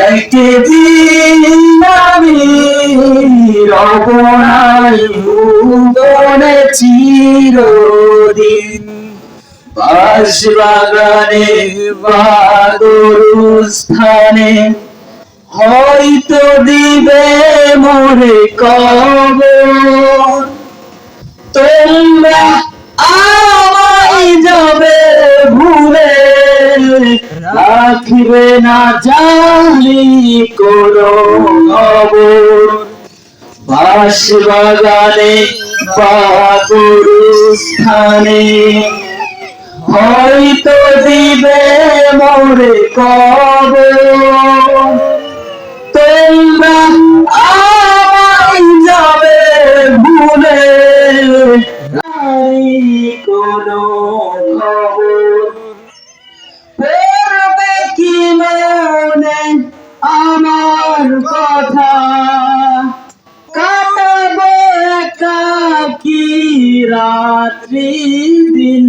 একদিন আমি রবনাই ভুবনে চিরদিন বাঁশবাগানে বা গরুস্থানে হয়তো দিবে মোরে কবর। তোমরা আমায় যাবে ভুলে, রাখিবে না জানি কোনো খবর। বাঁশবাগানে বা গরুস্থানে হয়তো দিবে মোরে কবর। তোমরা আমায় যাবে ভুলে, নাই কোনো খবর। পড়বে কি মনে আমার কথা, কাটাবো একাকী রাত্রি দিন।